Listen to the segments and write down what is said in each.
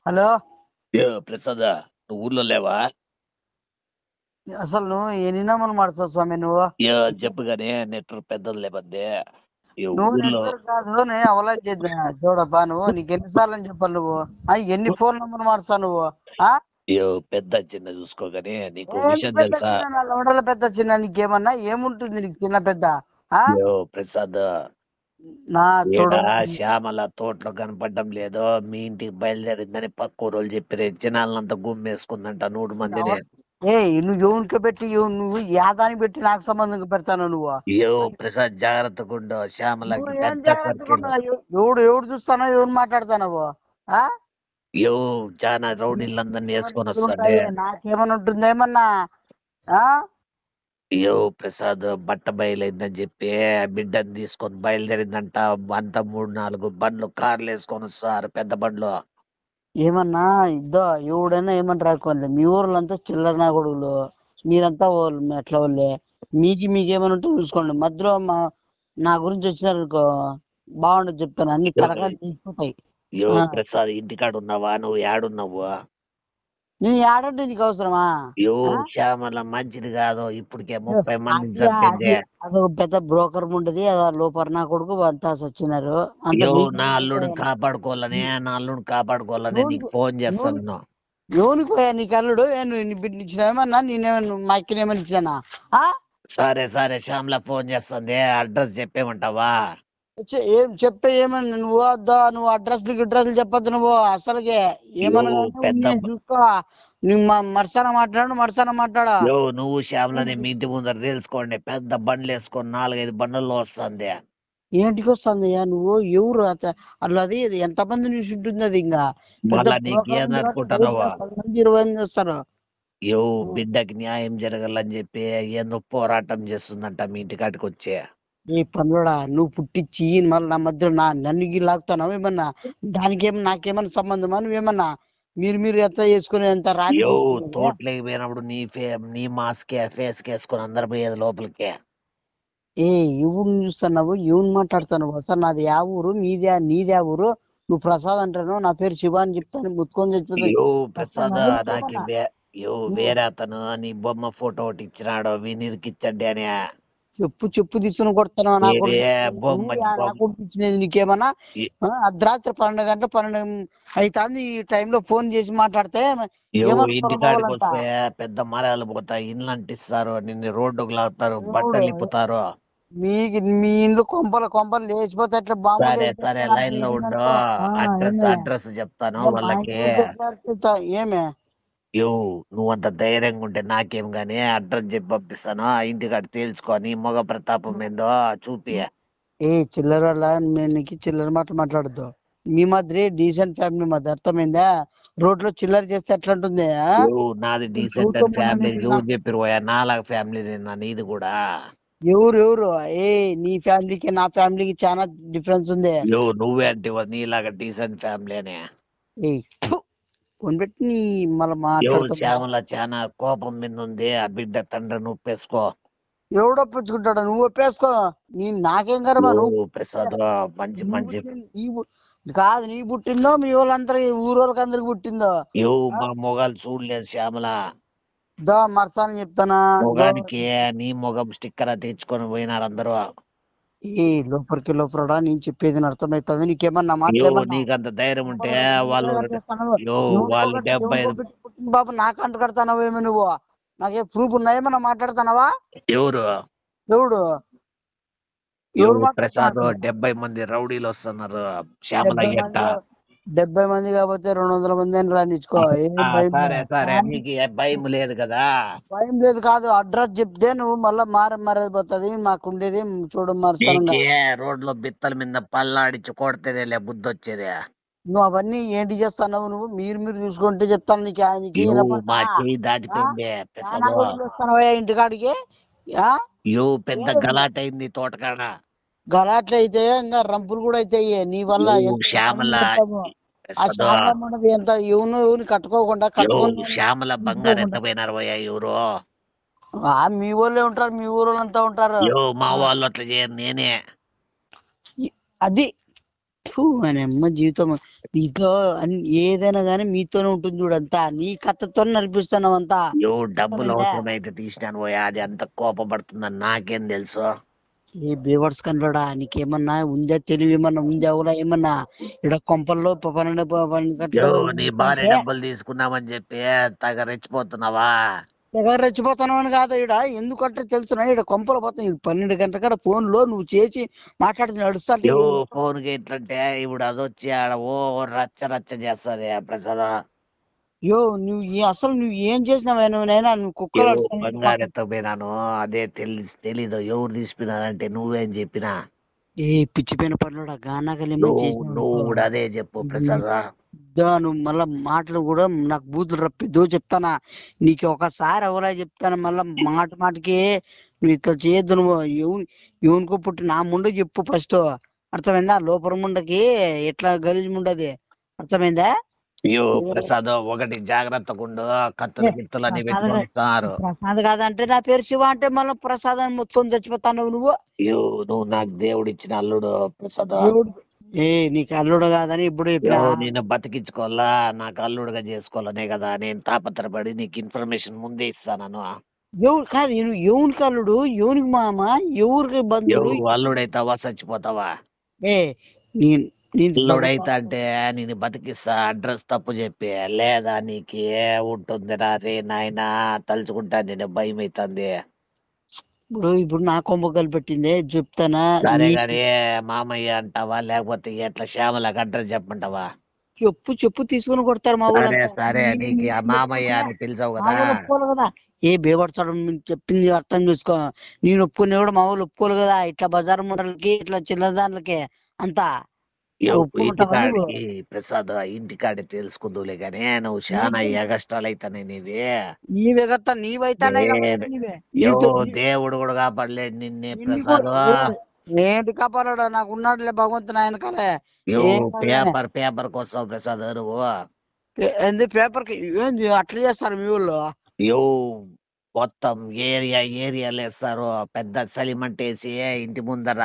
Hello. Prasad, నువ్వు ఊర్లో లేవా? అసలు నువ్వు ఎన్ని నమ్మలు మాడుతావు స్వామి నువ్వు? చెప్పగానే నెట్వర్క్ పెద్దది లేపద్దే. నువ్వు ఊర్లో నెట్వర్క్ కాదు, నేను అవలాజ్ చేద్దా చూడబ్బా. నువ్వు నీకు ఎన్నిసార్లు అని చెప్పాలి నువ్వు? ఎన్ని ఫోన్ నంబర్ మారుస్తావు నువ్వు? ఆ పెద్ద చిన్న చూసుకోగానే నీకు ఏంటి విషయం పెద్ద తెలుసా? చిన్న నా లోడల పెద్ద చిన్న నీకేమన్నా ఏముంటుంది నీకు చిన్న పెద్ద? ఆ ప్రసాద్, నా చూడు. ఈడ శ్యామల తోటలో కనపడడం లేదో, మీ ఇంటికి బయలుదేరిందని పక్క ఊరోళ్ళు చెప్పిరే. జనాలంతా గుమ్మేసుకుందంట 100 మందిని. ఏ నువ్వు ఎవరికి పెట్టి నువ్వు యాదానికి పెట్టి నాకు సంబంధం పెడతాను నువ్వు? ప్రసాద్, జాగ్రత్తగా ఉండు. నువ్వు శ్యామలకి ఏం పెద్ద జాగ్రత్తగా కొరికేలు. ఉన్నావు? ఎవడు ఎవడు చూస్తానో ఎవరు మాట్లాడతానవు? ఆ యో చాలా రౌడీలందరినీ వేసుకొని వస్తుంది. ఉంటాయి, నాకేమన్నా ఉంటుందేమన్నా? ఆ ప్రసాద్, బట్ట బయలైందని చెప్పి బిడ్డని తీసుకొని బయలుదేరిందంట. అంత 3 4 బండ్లు, కార్లు వేసుకొని వస్తారు, పెద్ద బండ్లు. ఏమన్నా ఇద్దో ఎవడైనా ఏమన్నా రాకోండి. మీ ఊర్లంతా చిల్లర నా కొడుకులు, మీరంతా ఎట్లా వాళ్ళే. మీకేమైనా ఉంటే చూసుకోండి. మధ్యలో నా గురించి వచ్చినారనుకో బాగుండదు చెప్తాను. అన్ని కరకాలు తీసుకుంటాయి. ప్రసాద్, ఇంటికాడ ఉన్నావా? నువ్వు ఏడున్నావు? నేను ఏడంటే నీకు అవసరమా? ఆ? శ్యామల మంచిది కాదు, ఇప్పటికే ఏ, 30 మందిని అది చంపింది. అది అదొక పెద్ద బ్రోకర్ ఉండదు. లోపల నా కొడుకు అంతా సచ్చినారు. అంత నా అల్లుడిని కాపాడుకోవాలని, నా అల్లుడిని కాపాడుకోవాలని నీకు ఎవరికి ఫోన్ చేస్తాను. ఎవరికి పోయా నీకు అల్లుడు? నీ బిడ్డని ఇచ్చినావేమన్నా? నేనేమన్నా మా అక్కనేమన్నా ఇచ్చానా? ఆ సరే సరే, శ్యామల ఫోన్ చేస్తుంది, అడ్రస్ చెప్పేమంటావా? ఏం చెప్పే ఏమన్నా నువ్వు? వద్దా నువ్వు అడ్రస్లు గిడ్రస్లు చెప్పొద్దు నువ్వు అసలుకే. ఏమన్నా అంటే పెద్ద నేను చూసుకో. నువ్వు మర్సాన మాట్లాడు. నువ్వు శ్యామలని మీ ఇంటి ముందర తెలుసుకోండి. పెద్ద బండ్లు వేసుకొని 4 5 బండ్లలో వస్తుంది. ఏంటికి వస్తుందయ్యా నువ్వు? ఎవరు అట్లా? అది అది ఎంతమంది నుంచి ఉంటుంది అది? ఇంకా పెద్ద మళ్ళా బ్రోకర్ నీకేం ఉంది కాబట్టి అనుకుంటున్నావు? రోజులో 10 మంది 20 మంది వస్తారు. బిడ్డకి న్యాయం జరగాలని చెప్పి ఏందో పోరాటం చేస్తుందంట మీ ఇంటికాడికి వచ్చి. ఈ పనులోడా నువ్వు పుట్టించి మళ్ళీ నా మధ్యలో నన్ను లాగుతున్నావు ఏమన్నా? నాకేమన్నా సంబంధమా? నువ్వేమన్నా మీరు ఎంత చేసుకుని ఎంత రాలి పూసుకునేది? తోటలోకి పోయినప్పుడు నీ మాస్క్ ఫేస్ వేసుకొని అందరు పోయేది లోపలికి. ఏ ఎవరు చూస్తున్నావు? ఎవరు మాట్లాడుతున్నావు? అసలు నాది యా ఊరు? నీదే ఊరు? నువ్వు ప్రసాద్ అంటాను, నా పేరు శివ అని చెప్తాను. ముత్తుకొని చచ్చిపోతుంది. ప్రసాద్, నాకు వేరే అతను నీ బొమ్మ ఫోటో ఒకటి ఇచ్చినాడు, వినిరికిచ్చండి అని. చెప్పు తీసుకుని కొడతాను నా ఏదే కొడుకు. బొమ్మ నా బొమ్మ కొడుకు ఇచ్చినది నీకేమన్నా? అర్ధరాత్రి 12 గంటల 12 అవుతుంది ఈ టైంలో ఫోన్ చేసి మాట్లాడితే ఏమనుకోరు మా ఇంటికాడికి వాళ్ళంతా? వస్తే పెద్ద మర్యాదలు పోతాయి. ఇండ్లు అంటిస్తారు, నిన్ను రోడ్డుకు లాగుతారు, ఎవడు? బట్టలు ఇప్పుతారు. మీ ఇండ్లు కొంపలు లేచిపోతే అట్లా బాంబులు సరే సరే, వేసిపోతే నాకు లైన్ లో ఉండు. తెలిసిందనుకో. అడ్రస్ ఏమే? అడ్రస్ చెప్తాను ఇంకా మా వాళ్ళకి. ఇంటి దగ్గర ఎట్లా అరిపిస్తా? ఏమే? యో నువ్వంత ధైర్యంగా ఉంటే నాకేం గాని, అడ్రస్ చెప్పి పంపిస్తాను. ఆ ఇంటికాడ తేల్చుకొని మగ ప్రతాపం ఏందో చూపి. ఏ చిల్లర నీకు చిల్లర మాటలు మాట్లాడద్దు. మీ మాదిరి డీసెంట్ ఫ్యామిలీ మాది, అర్థమైందా? రోడ్లో చిల్లర చేస్తే ఎట్లా ఉంటుంది? నాది డీసెంట్ చూడటం అని మొన్న ఫ్యామిలీ నీకు ఎవరు చెప్పారు పోయా? నాలాగా ఫ్యామిలీ నా నీది కూడా. ఎవరు? ఏ నీ ఫ్యామిలీకి నా ఫ్యామిలీకి చాలా డిఫరెన్స్ ఉంది. నువ్వే అంటే నీలాగా డీసెంట్ ఫ్యామిలీ అని. ఏ కొనిపెట్టి నీ మళ్ళీ మాట్లాడతావు. శ్యామల చాలా కోపం మీద ఉంది. ఆ బిడ్డ తండ్రిని ఒప్పేసుకో. ఎవడు ఒప్పించుకుంటాడు? నువ్వు ఒప్పేసుకో. నాకేం కర్మ? ప్రసాద్, మంచి నువ్వు మంచి. కాదు నీ పుట్టిందో మీ వాళ్ళందరికి ఊరోళ్ళకి అందరికి పుట్టిందో? మా మొగాలు చూడలేదు శ్యామల. మర్సాని చెప్తానా? మొగానికి నీ మొగం స్టిక్కర్ తెచ్చుకొని పోయినారు అందరూ. ఏ లోపలికి నేను చెప్పేది అర్థమవుతుంది నీకేమన్నా? మాటలేమన్నా నీకంత ధైర్యం ఉంటే వాళ్ళు నువ్వు వాళ్ళు 75. పుట్టిన బాబు నాకు అంటు కడతానవేమో నువ్వు? నాకే ప్రూఫ్ ఉన్నాయేమన్నా? మాట్లాడతానవా? ఎవరు ఎవడు? ఎవరు ప్రసాద్, మాట్లాడుతున్నారు? 70 మంది రౌడీలు వస్తున్నారు శ్యామల 70 మంది ఎట్ట. 70 మంది కాకపోతే 200 మంది అని రానిచ్చుకో. ఏం భయం సరే లేదు. సరే, నీకు భయం లేదు కదా? భయం లేదు కాదు. అడ్రస్ చెప్తే నువ్వు మళ్ళా మారేది పోతుంది. మాకుండేది చూడు మరసనంగా. నీకే రోడ్లో బిత్తల మీద పల్లాడిచ్చి కొడితేనే బుద్ధి వచ్చేది. నువ్వు అవన్నీ ఏంటి చేస్తున్నావు? నువ్వు మీరు చూసుకుంటే చెప్తాను నీకు. నీకు మా వినపడతా? చెయ్యి దాటిపోయింది చాలా ప్రసాద్. వదిలేస్తానవయ్యా ఇంటికాడికి. ఆ? పెద్ద గలాట్ అయింది తోటకాడ. గలాట్లు అయితే ఇంకా రంపులు కూడా అవుతాయి నీ వల్ల. ఎంత శ్యామల. పని చేస్తావు? ఆ ప్రసాద్, శారదమ్మన్నది ఎంత ఎవరిని కట్టుకోకుండా శ్యామల బంగారు తీసుకోకుండా. ఎత్తపోయినారు పోయా ఎవరు? మీ వాళ్ళే ఉంటారు, మీ ఊరోళ్ళంతా ఉంటారు. మా వాళ్ళు అట్లా చేయరు, నేనే. అది ఫు, అని అమ్మ జీవితం. మీతో ఏదైనా గానీ మీతోనే ఉంటుంది చూడంతా. నీ కథతో నడిపిస్తున్నావు అంతా. డబ్బులు అర్థమైందా? అవసరమైతే తీసినాను పోయా, అది ఎంత కోపపడుతుందని నాకేం తెలుసు. ఏ బేవర్స్ కనలోడా, నీకేమన్నా ఉందా? తెలివి ఏమన్నా ఉందా? ఊరా ఏమన్నా ఇక్కడ కొంపల్లో 12 గంటలు నీ భార్య అంటే డబ్బులు తీసుకున్నామని చెప్పి తెగ రెచ్చిపోతున్నావా? ఎవరు రెచ్చిపోతాను అని కాదు. ఇక్కడ ఎందుకంటే తెలుసునా, ఇక్కడ కొంపలు పోతాయి. 12 గంటల కాడ ఫోన్ లో నువ్వు చేసి మాట్లాడుతు నడుస్తుంటే ఫోన్ కి ఎట్లంటే ఇప్పుడు అదొచ్చి ఆడ ఓ రచ్చ రచ్చ చేస్తది ప్రసాద్. యో నువ్వు అసలు నువ్వు ఏం చేసినావే? నువ్వు కుక్కలు అరుస్తాను బంగారు పక్కన. ఎత్తపోయినాను, అదే తెలీదు ఎవరు తీసిపోయినారంటే నువ్వేం చెప్పినా. ఏ పిచ్చిపోయిన పనులు గానాగలేమని నువ్వు చేసినావు నువ్వు అనుకో. కూడా అదే చెప్పు ప్రసాద్. నువ్వు మళ్ళా మాటలు కూడా నాకు బూతులు రప్పిద్దు చెప్తానా. నీకు ఒకసారి ఎవరా చెప్తాను, మళ్ళా మాటకి నువ్వు ఇట్లా చేయొద్దు. నువ్వు ఎవనికో పుట్టి నా ముందు చెప్పు ఫస్ట్. అర్థమైందా? లోపల ముండకి ఎట్లా గలీజ్ ముండది. అర్థమైందా? ప్రసాద్, ఒకటి జాగ్రత్తగా ఉండు, ఏ, కత్తులు గిత్తులు అన్ని ప్రసాద్ పెట్టుకొని వస్తున్నారు. ప్రసాద్ కాదంటే నా పేరు శివ అంటే మళ్ళీ ప్రసాద్ అని మొత్తుకొని చచ్చిపోతాను నువ్వు. నువ్వు నాకు దేవుడు ఇచ్చిన అల్లుడు ప్రసాద్. దేవుడు. ఏ నీకు అల్లుడు కాదని ఇప్పుడు చెప్పినా. నిన్ను బతికించుకోవాలా, నాకు అల్లుడుగా చేసుకోవాలనే కదా నేను తాపత్రపడి నీకు ఇన్ఫర్మేషన్ ముందే ఇస్తాను. ఎవరు కాదు, నువ్వు ఎవనికి అల్లుడు, ఎవరికి మామ, ఎవరికి బంధువులు? అల్లుడైతావా చచ్చిపోతావా? ఏ నేను నేను అల్లుడైతా అంటే నేను బతికిస్తా, అడ్రస్ తప్పు చెప్పి, లేదా నీకే ఉంటుందిరా రే నాయనా, తలుచుకుంటా నేను భయం అవుతుంది. ఇప్పుడు నా కొంప కలిపెట్టిందే చెప్తానా. సరే నీ గాని మామయ్య అంటావా, లేకపోతే ఎట్లా శ్యామలకు అడ్రస్ చెప్పమంటావా? చెప్పు చెప్పు తీసుకొని కొడతారు మా సరే ఊళ్ళంతా. సరే, నీకు ఆ మామయ్య అని పిలిచావు మా కదా. ఊళ్ళు ఒప్పుకోవాలి కదా. ఏ బేపడతాడు చెప్పింది అర్థం చేసుకో. నేను ఒప్పుకునే కూడా మా ఊళ్ళు ఒప్పుకోవాలి కదా. ఇట్లా బజార్ మూటలకి ఇట్లా చిల్లర దాంట్లకి అంతా ఒప్పుకుంటావా నువ్వు? ఇంటికాడికి ప్రసాద్, ఇంటికాడి తెలుసుకుందులే గానీ నువ్వు చాలా ఎగస్ట్రాలు అయితానే నీవి. నీవే కదా, నీవైతానే కాబట్టి నేను నీవే యో నీతో దేవుడు కూడా కాపాడలేడు నిన్నే నిన్ను కూడా ప్రసాద్. ఏంటి కాపాడాడు? నాకు ఉన్నాడులే భగవంతుని ఆయన కలే. యో ఏం కాదులే. పేపర్ కోసం ప్రసాద్ నువ్వు. ఏంది పేపర్ కి ఏంది అట్లా చేస్తారు మీ ఊళ్ళో? యో మొత్తం ఏరియాలు వేస్తారు, పెద్ద సలిమంటేసి ఇంటి ముందర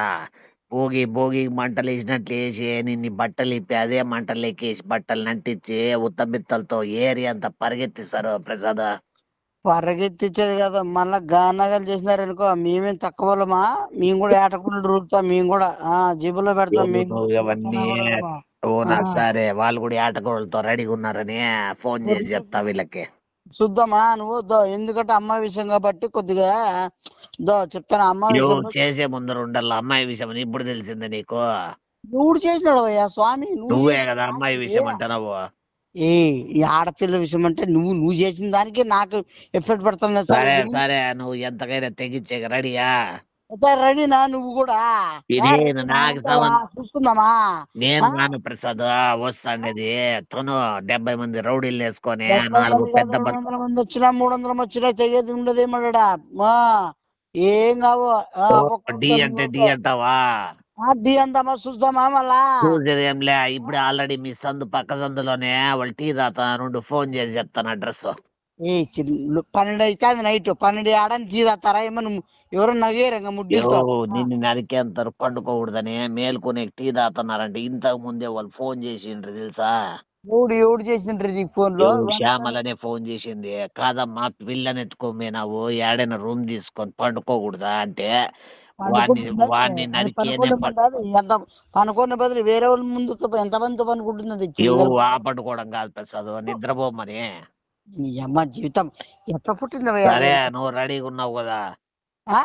భోగి భోగి మంటలు వేసినట్లు వేసి నిన్ను బట్టలు ఇప్పి అదే మంటలు ఎక్కేసి బట్టలు నంటించి ఉత్తబిత్తలతో ఏరియా అంతా పరిగెత్తిస్తారు ప్రసాద్. పరిగెత్తించేది కదా, మళ్ళా గానగలు చేసినారనుకో మేమేం తక్కువ వాళ్ళమా? మేము కూడా ఏటకుండా రూపుతాం, మేము కూడా జేబులో పెడతాం మేము నువ్వు కూడా అవన్నీ దొంగతనం కూడా. నాకు సరే, వాళ్ళు కూడా ఏటకోళ్ళతో రెడీగా ఉన్నారని ఫోన్ చేసి చెప్తా వీళ్ళకి. చూద్దామా నువ్వు ఎందుకంటే అమ్మాయి విషయం కాబట్టి కొద్దిగా చెప్తాను అమ్మాయి విషయంలో. చేసే ముందర ఉండాల అమ్మాయి విషయం అని ఇప్పుడు తెలిసిందే నీకు? నువ్వు చేసినాడు అయ్యా స్వామి, నువ్వు నువ్వే చేసిన కదా అమ్మాయి దానికి. విషయం అంటున్నావు. ఏ ఈ ఆడపిల్ల విషయం అంటే నువ్వు చేసిన దానికి నాకు ఎఫెక్ట్ పడుతుంది సార్. సరే నువ్వు ఎంతకైనా తెగించే రెడీయా? రెడీనా నువ్వు కూడా? నేను రెడీనా నాకు ఉంటావా? చూసుకుందామా? నేను ఆ? రాను ప్రసాద్, వస్తాండేది తను 70 మంది రౌడీలు వేసుకొని 70 4 మంది కాదు, పెద్ద 200 మంది వచ్చినా 300 వచ్చినా తెగేది ఉండదు ఏమన్నాడా. ఏం కావు. డి ఒక్కొక్కరు అంటే డి నువ్వు అంటావా? డి అందామా చూద్దామా మళ్ళా? చూసేది ఏంలే, ఇప్పుడు ఆల్రెడీ మీ పక్క సందులోనే వాళ్ళు టీ తాగుతారు, ఫోన్ చేసి చెప్తాను అడ్రస్. ఏ 12 అయితే నైట్ 12 ఆడని తీదాతారా ఏమన్నా? ఎవరన్నా నగేరంగా యో ముడ్డితో. నిన్ను నరికేంతారు పండుకోకూడదని మేల్కొని టీ తాగుతున్నారంటే ఇంతకు ముందే వాళ్ళు ఫోన్ చేసిండ్రు తెలుసా? ఎవడు చేసిండ్రు నీకు ఫోన్ లో? శ్యామలనే ఫోన్ చేసింది. కాదమ్మా పిల్లని ఎత్తుకోమేనావు, ఏడైనా రూమ్ తీసుకొని పండుకోకూడదా అంటే వాడిని వాడిని అది నరికేనే పనుకోవడం కాదు. ఎంత పనుకునే బదులు వేరే వాళ్ళ ముందు ఎంత మందితో పనుకుంటుంది అది చిల్లర. పడుకోవడం కాదు ప్రసాద్, నిద్రపోమని. నీ అమ్మ జీవితం ఎట్లా పుట్టింది భయ్యా అది? సరే నువ్వు రెడీగా ఉన్నావు కదా, ఆ?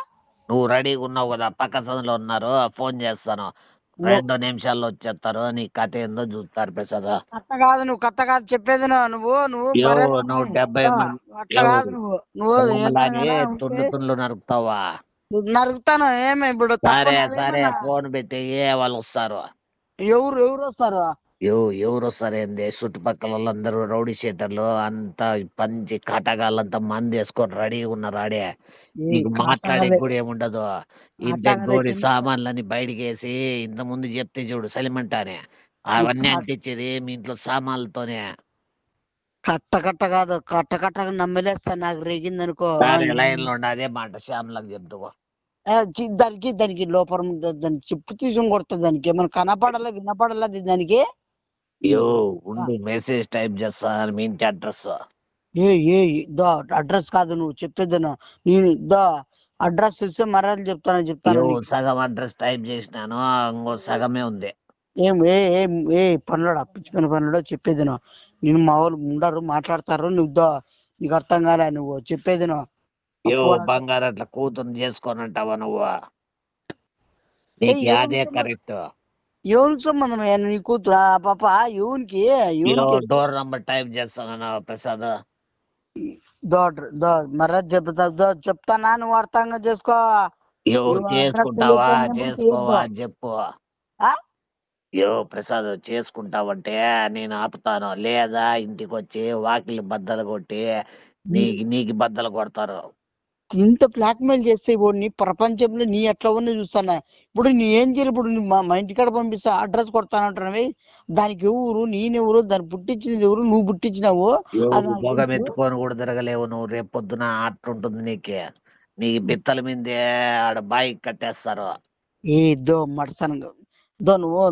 పక్క సందులో ఉన్నారు, ఫోన్ చేస్తాను. నువ్వు 2 నిమిషాల్లో వచ్చేస్తారు, నీ కథ ఏందో చూస్తారు ప్రసాద్. కథ కాదు చెప్పేది. నువ్వు నువ్వు నువ్వు మర్యాద 70 మంది అట్లా కాదు. నువ్వు ఏదైనా కోమలాని కదా ఉంటే తుండ్లు నరుకుతావా? నరుకుతాను. ఏమి ఇప్పుడు తక్కువ సరే నాదేమన్నా? ఫోన్ పెట్టి వాళ్ళు వస్తారు. ఎవరు ఎవరు వస్తారు? ఎవరు వస్తారేంది, చుట్టుపక్కల వాళ్ళందరూ రౌడీ షీటర్లు అంతా పంచి కాటగాళ్ళంతా మంది వేసుకొని రెడీ ఉన్నారు ఆడే. ఏ నీకు మాట్లాడే కాటకాలే కూడా ఏముండదు. ఇంట్లోకి దూరి కాటకాలైతే సామాన్లన్నీ బయటికి వేసి, ఇంత ముందు చెప్తే చూడు సలిమంటానే, ఈ అవన్నీ అంటించేది మీ ఇంట్లో సామాన్లతోనే. కట్ట కాదు, కట్ట నమ్మలేస్తా నాకు రేగింది అనుకో. సరే లైన్ లో ఉండి అదే మాట శ్యామలకు చెప్తావు. దానికి దానికి లోపల దానికి చెప్పు తీసుకొని కొడుతుంది. దానికి ఏమైనా కనపడాలా వినపడాలా దానికి? యో ఉండు మెసేజ్ టైప్ చేస్తాను మీ ఇంటి అడ్రస్. ఏ ఏ దో అడ్రస్ కాదు నువ్వు చెప్పేదను. నేను దో అడ్రస్ ఇస్తే మర్యాదలు చెప్తాను యో నీకు. సగం అడ్రస్ టైప్ చేసినాను, ఇంకో సగమే ఉంది. ఏం ఏ ఏ ఏ పనులోడా పిచ్చి పనులోడా చెప్పేదిను. నేను మా వాళ్ళు ఉండరు మాట్లాడతారు. నువ్వు దో నీకు అర్థం కాలే నువ్వు చెప్పేదిను. యో బంగారు అట్లా కూతురు చేసుకోనంటావా నువ్వు? ఏ నీకు అదే కరెక్ట్. ఎవరికి సంబంధం నీ కూతురు ఆ పాప? ఎవరికి యో ఎవరికి డోర్ నంబర్ టైప్ చేస్తాను ప్రసాద్. చెప్తానా నువ్వు అర్థంగా చేసుకో. యో నువ్వు అడ్రస్ చేసుకుంటావా తెలియక ఏమో చేసుకోవా చేయొద్దు. అని చెప్పు. ఆ? యో ప్రసాద్ చేసుకుంటావంటే నేను ఆపుతాను, లేదా ఇంటికి వచ్చి వాకిలి బద్దలు కొట్టి నీకు బద్దలు కొడతారు. ఇంత బ్లాక్ మెయిల్ చేస్తే ఇప్పుడు నీ ప్రపంచంలో నీ ఎట్లా ఉన్నా చూస్తానా. ఇప్పుడు నీ ఏం చేయాలి? ఇప్పుడు మా ఇంటికాడ పంపిస్తా అడ్రస్ కొడతానంటున్నావి. దానికి ఎవరు నేనెవరు? దాన్ని పుట్టించినది ఎవరు? నువ్వు పుట్టించినావు. యో అది నాకు భోగం తెలుసు. ఎత్తుకొని కూడా తిరగలేవు నువ్వు. రేపు పొద్దున అట్లుంటుంది నీకే. నీ బిత్తల మీదే ఆడ బాయి కట్టేస్తారు. ఏ ఇద్దో మడసాను దో నువ్వు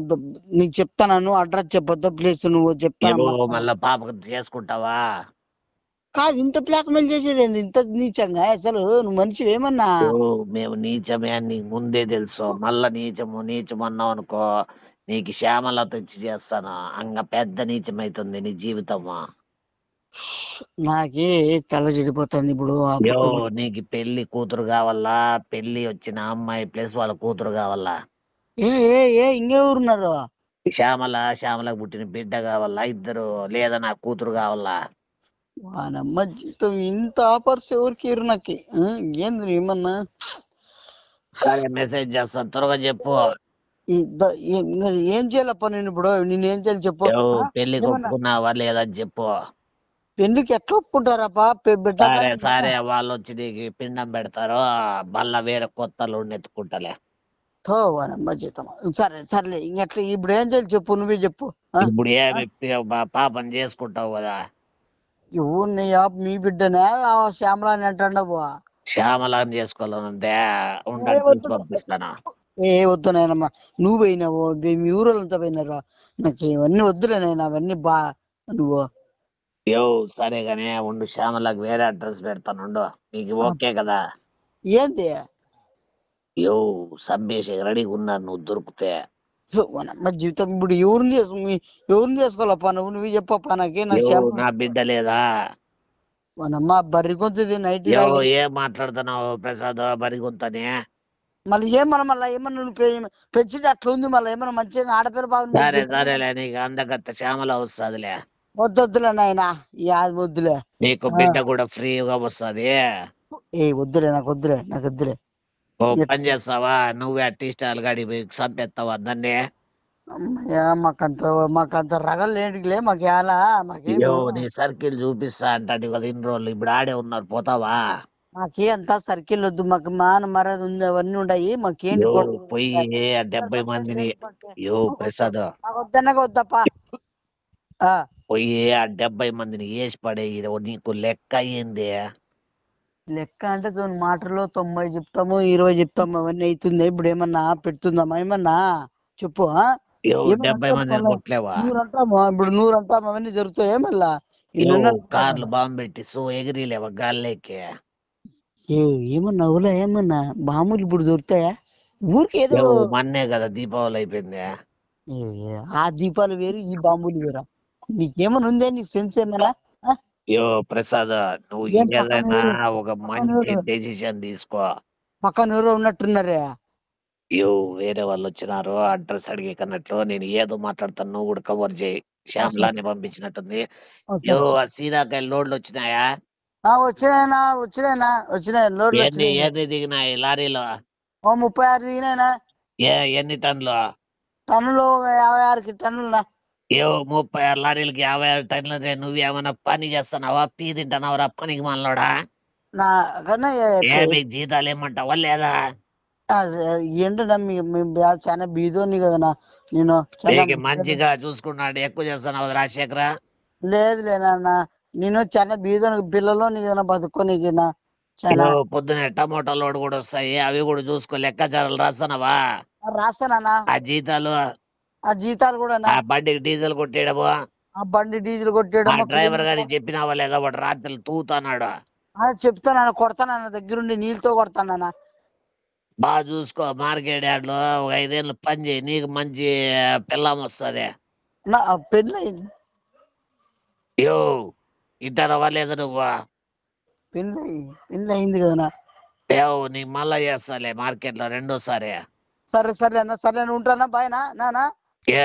నీకు చెప్తాను. అడ్రస్ చెప్పొద్దు ప్లీజ్ నువ్వు చెప్తాను ఏవో మడసాను. మళ్ళా పాపకు చేసుకుంటావా? కాదు ఇంత బ్లాక్ మెయిల్ చేసేది ఏంది ఇంత నీచంగా? అసలు నువ్వు మనిషి ఏమన్నా? యో మేము నీచమే అని నీకు ముందే తెలుసు. మళ్ళా నీచము అన్నావు అనుకో, నీకు శ్యామలత ఇచ్చి చేస్తాను. అంగ పెద్ద నీచమైతుంది నీ జీవితము. నాకే తల చెడిపోతుంది ఇప్పుడు. యో నీకు పెళ్లి కూతురు కావాలా? పెళ్లి వచ్చిన అమ్మాయి ప్లస్ వాళ్ళ కూతురు కావాలా? ఏ ఏ ఏ ఇంకెవరున్నారు? శ్యామలకు పుట్టిన బిడ్డ కావాలా? ఇద్దరు, లేదా నా కూతురు కావాలా? వానమ్మ జీవితం ఇంత ఆఫర్స్ ఎవరికి ఇరు నాకు. ఏంది ఏమన్నా? సరే మెసేజ్ చేస్తాను, త్వరగా చెప్పు. ఏం చేయాలప్ప నేను ఇప్పుడు? నేను ఏం చేయాలి చెప్పు. యో పెళ్లికి ఏమన్నా ఒప్పుకున్నావా లేదా అని చెప్పు. పెళ్లికి ఎట్లా ఒప్పుకుంటారప్ప? బిడ్డ సరే కానీ సరే వాళ్ళు వచ్చి నీకు పిండం పెడతారు, మళ్ళా వేరే కొత్త లోన్ ఎత్తుకుంటలే. తో వానమ్మ జీవితం. సరే సర్లే ఇంకెట్లా ఇప్పుడు ఏం చేయాలి చెప్పు, నువ్వే చెప్పు. ఇప్పుడు ఏమి పాపం చేసుకుంటావు కదా? ఎవరిని మీ బిడ్డనే ఆ శ్యామలాని అంటాండవు? శ్యామలాని చేసుకోవాలనుందే, ఉండని పిలిచి పంపిస్తాను. వద్దు నాయనమ్మా. నువ్వు పోయినావు, మీ ఊరోళ్ళంతా పోయినారు. నాకు ఇవన్నీ వద్దులే నాయన అవన్నీ నువ్వు. యో సరే గానీ ఉండు, శ్యామలకు వేరే అడ్రస్ పెడతాను ఉండు. నీకు ఓకే కదా? ఏంది యో సంబేసి రెడీగా ఉన్నారు నువ్వు దొరికితే. మన జీవితం ఇప్పుడు ఎవరిని చేసుకోవాలప్పా? నువ్వు చెప్పప్పా నాకే. నా యో శ్యామ నా బిడ్డ లేదా? మనమ్మ బర్రి గొంతుది నైట్ యో తాగి. ఏం మాట్లాడుతున్నావు ప్రసాద్ బరిగొంతని? మళ్ళీ ఏమన్నా మళ్ళీ ఏమన్నా నువ్వు పెంచింది అట్లా ఉంది. మళ్ళీ ఏమన్నా మంచిగా ఆడపిల్ల బాగుంది సరే చెప్పి. సరేలే, నీకు అందగత్త శ్యామల వస్తుందిలే. వద్దులే నాయన. అది వద్దులే. నీకు బిడ్డ కూడా ఫ్రీగా వస్తుంది. వద్దులే నాకు వద్దులే. ఓ పని చేస్తావా, నువ్వే టీ-స్టాల్ గాడి పోయి చంపేస్తావా దాన్ని? అమ్మయ్య, మాకంత రగలేంటిలే మాకు ఎలా. అయ్యో మాకేమి నీ సర్కిల్ చూపిస్తా అంటే కదా ఇన్ని రోజులు, ఇప్పుడు ఆడే ఉన్నారు, పోతావా? మాకే అంతా సర్కిల్ వద్దు. మాకు మాన మర్యాద ఉంది, అవన్నీ ఉన్నాయి. మాకేంటి యో గొడవ? పోయి ఆ 70 మందిని, యో ప్రసాద్ వద్దనగా వద్దప్పా. పోయి ఆ 70 మందిని వేసి పడే. నీకు లెక్క అయ్యింది. లెక్క అంటే మాటల్లో 90 చెప్తాము, 20 చెప్తాము, అవన్నీ అవుతుంది. ఇప్పుడు ఏమన్నా పెడుతుందామా? ఏమన్నా చెప్పు. యో ఏమన్నా 70 మందిని కొట్టలేవా? నూరు అంటాము, ఇప్పుడు 100 అంటాము, అవన్నీ జరుగుతాయి మళ్ళా. యో ఇన్ని కార్లు బాంబు పెట్టి ఎగిరిలేవా గాల్లోకి? ఏమన్నా అవులా? ఏమన్నా మామూలు ఇప్పుడు దొరుకుతాయా? ఊరికి ఏదో. యో మొన్నే కదా దీపావళి అయిపోయింది. ఏ, ఆ దీపాలు వేరు, ఈ బాంబులు వేరా? నీకేమన్నా ఉందే? నీకు సెన్స్ ఏమైనా? యో ప్రసాద్ నువ్వు ఏం ఏదైనా ఒక మంచి డెసిషన్ తీసుకో. పక్కన ఎవరో ఉన్నట్టున్నారే. యో వేరే వాళ్ళు వచ్చినారు అడ్రస్ అడిగే కన్నట్లు. నేను ఏదో మాట్లాడతాను, నువ్వు కూడా కవర్ చేయి. శ్యామ్లాని పంపించినట్టుంది. యో ఆ సీదాకాయలు లోడ్లు వచ్చినాయా? వచ్చినాయి లోడ్లు ఎన్ని వచ్చినాయి. ఎన్ని దిగినాయి లారీలో? 36 దిగినాయినా. ఎన్ని టన్నులు? టన్నులు 56 టన్నులు. యో 36 లారీలకి 56 టన్నులు. నువ్వేమన్నా పని చేస్తున్నావా? పీ తింటున్నావురా పనికి మనలోడా? నా కన్నా ఏమి జీతాలు ఏమంటావా లేదా? ఏంటన్నా చాలా బీదోని కదనా నేను. చాలా నీకు మంచిగా చూసుకున్నాడు, ఎక్కువ చేస్తున్నావు రాజశేఖర. లేదు లేనా. నేను చాలా బీదోని పిల్లలు నీకన్నా బతుకోనికినా. చాలా పొద్దునే టమోటా లోడ్ కూడా వస్తాయి, అవి కూడా చూసుకో, లెక్కాచారాలు రాస్తానవా? రాస్తానన్నా. ఆ జీతాలు, ఆ జీతాలు కూడా ఆ బండికి డీజిల్ కొట్టేయడము, ఆ బండి డీజిల్ ఆ కొట్టేయడం డ్రైవర్ గారికి చెప్పినావా లేదా? వాడు రాత్రి తూతున్నాడు. చెప్తానన్న, కొడతానన్న, దగ్గరుండి నీళ్ళతో కొడతానన్న. బాగా చూసుకో, మార్కెట్ యార్డ్ లో ఒక 5 ఏళ్ళు పని చేయి, నీకు మంచి పిల్లం వస్తుంది. నా పెళ్ళి యో ఇంటారవా లేదా నువ్వు? పెళ్ళి పెళ్ళి అయింది కదనా. నీకు మళ్ళా చేస్తాలే మార్కెట్ లో రెండోసారి. సరే సరే అన్న, సరే అన్న, ఉంటానా, బాయ్ నానా. ఏ